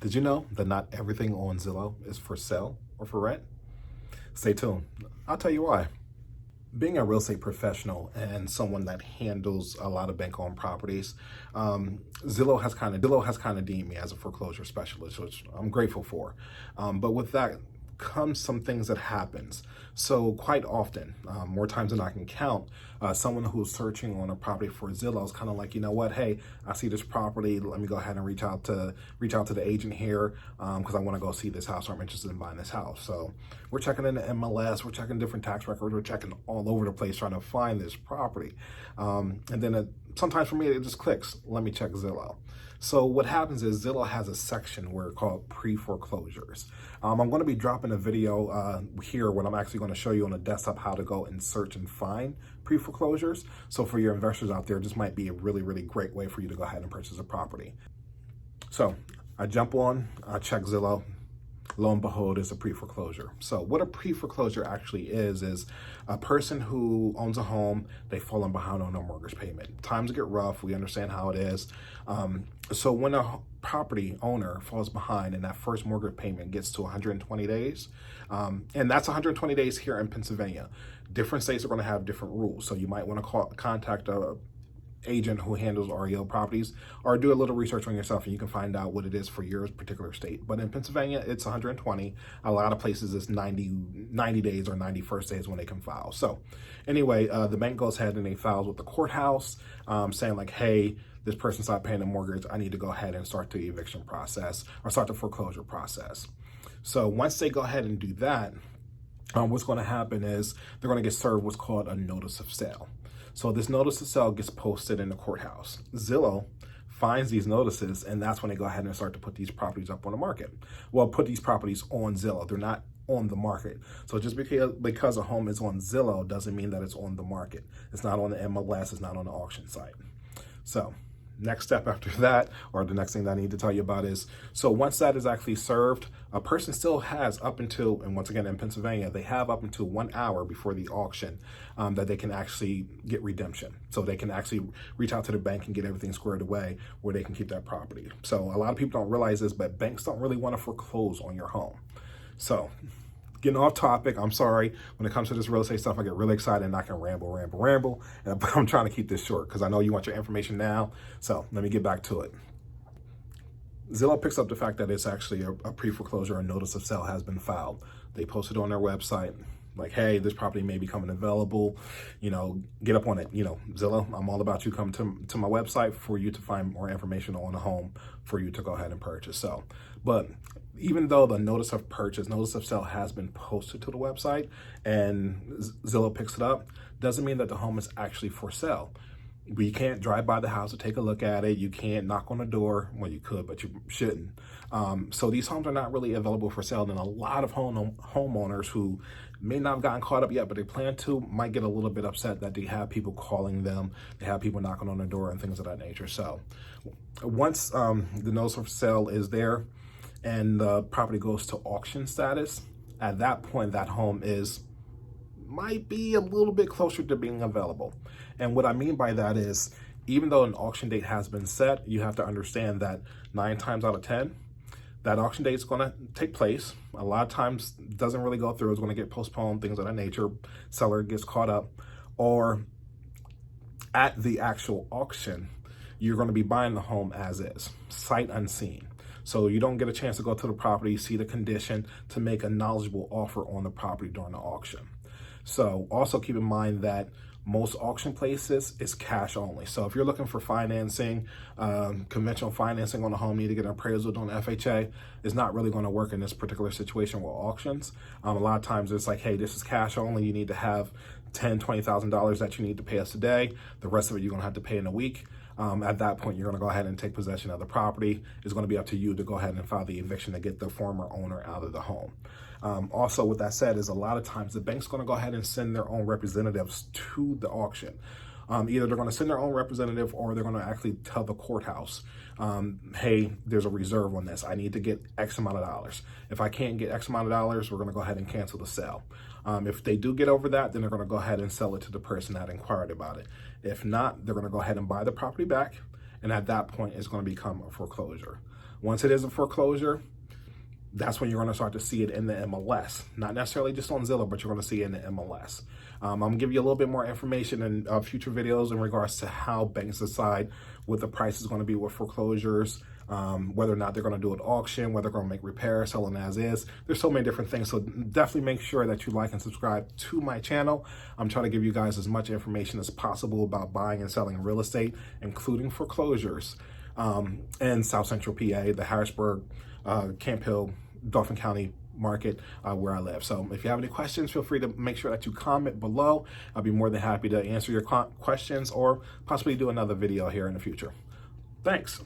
Did you know that not everything on Zillow is for sale or for rent? Stay tuned. I'll tell you why. Being a real estate professional and someone that handles a lot of bank-owned properties, Zillow has kind of deemed me as a foreclosure specialist, which I'm grateful for. But with that comes some things that happens. So quite often, more times than I can count, someone who's searching on a property for Zillow is kind of like, you know what, hey, I see this property. Let me go ahead and reach out to the agent here because I want to go see this house, or I'm interested in buying this house. So we're checking in the MLS, we're checking different tax records, we're checking all over the place trying to find this property. And then sometimes for me, it just clicks. Let me check Zillow. So what happens is Zillow has a section where it's called pre-foreclosures. I'm going to be dropping a video here when I'm actually going to show you on the desktop how to go and search and find pre-foreclosures. So for your investors out there, this might be a really, really great way for you to go ahead and purchase a property. So I jump on, I check Zillow. Lo and behold, it's a pre-foreclosure. So what a pre-foreclosure actually is a person who owns a home, they've fallen behind on their mortgage payment. Times get rough, we understand how it is. So when a property owner falls behind and that first mortgage payment gets to 120 days, and that's 120 days here in Pennsylvania. Different states are going to have different rules. So you might want to contact a agent who handles REO properties, or do a little research on yourself and you can find out what it is for your particular state. But in Pennsylvania, it's 120. A lot of places it's 90 days or 91st days when they can file. So anyway, the bank goes ahead and they files with the courthouse saying like, hey, this person stopped paying the mortgage. I need to go ahead and start the eviction process or start the foreclosure process. So once they go ahead and do that, what's going to happen is they're going to get served what's called a notice of sale. So this notice of sale gets posted in the courthouse. Zillow finds these notices, and that's when they go ahead and start to put these properties up on the market. Well, put these properties on Zillow. They're not on the market. So just because a home is on Zillow doesn't mean that it's on the market. It's not on the MLS. It's not on the auction site. So next step after that, or the next thing that I need to tell you about is, so once that is actually served, a person still has up until, and once again in Pennsylvania, they have up until 1 hour before the auction that they can actually get redemption. So they can actually reach out to the bank and get everything squared away where they can keep that property. So a lot of people don't realize this, but banks don't really want to foreclose on your home. So getting off topic, I'm sorry. When it comes to this real estate stuff, I get really excited and I can ramble. And I'm trying to keep this short because I know you want your information now. So let me get back to it. Zillow picks up the fact that it's actually a pre-foreclosure or notice of sale has been filed. They post it on their website. Like, hey, this property may be coming available, get up on it. Zillow, I'm all about you. Come to my website for you to find more information on the home for you to go ahead and purchase. So, but even though the notice of sale has been posted to the website and Zillow picks it up, doesn't mean that the home is actually for sale. You can't drive by the house to take a look at it. You can't knock on the door. Well, you could, but you shouldn't. So these homes are not really available for sale. And a lot of homeowners who may not have gotten caught up yet, but they plan to, might get a little bit upset that they have people calling them. They have people knocking on the door and things of that nature. So once the notice of sale is there and the property goes to auction status, at that point, that home might be a little bit closer to being available. And what I mean by that is, even though an auction date has been set, you have to understand that 9 times out of 10, that auction date is going to take place. A lot of times it doesn't really go through. It's going to get postponed, things of that nature. Seller gets caught up. Or at the actual auction, you're going to be buying the home as is, sight unseen. So you don't get a chance to go to the property, see the condition, to make a knowledgeable offer on the property during the auction. So also keep in mind that most auction places is cash only. So if you're looking for financing, conventional financing on a home, need to get an appraisal on FHA, it's not really going to work in this particular situation with auctions. A lot of times it's like, hey, this is cash only. You need to have $10,000-$20,000 that you need to pay us today. The rest of it you're going to have to pay in a week. At that point, you're going to go ahead and take possession of the property. It's going to be up to you to go ahead and file the eviction to get the former owner out of the home. Also, with that said, is a lot of times the bank's going to go ahead and send their own representatives to the auction. Either they're going to send their own representative or they're going to actually tell the courthouse, hey, there's a reserve on this. I need to get X amount of dollars. If I can't get X amount of dollars, we're going to go ahead and cancel the sale. If they do get over that, then they're going to go ahead and sell it to the person that inquired about it. If not, they're going to go ahead and buy the property back. And at that point, it's going to become a foreclosure. Once it is a foreclosure, that's when you're going to start to see it in the MLS. Not necessarily just on Zillow, but you're going to see it in the MLS. I'm going to give you a little bit more information in future videos in regards to how banks decide what the price is going to be with foreclosures, whether or not they're going to do an auction, whether they're going to make repairs, selling as is. There's so many different things. So definitely make sure that you like and subscribe to my channel. I'm trying to give you guys as much information as possible about buying and selling real estate, including foreclosures in South Central PA, the Harrisburg, Camp Hill, Dauphin County market where I live. So if you have any questions, feel free to make sure that you comment below. I'll be more than happy to answer your questions or possibly do another video here in the future. Thanks.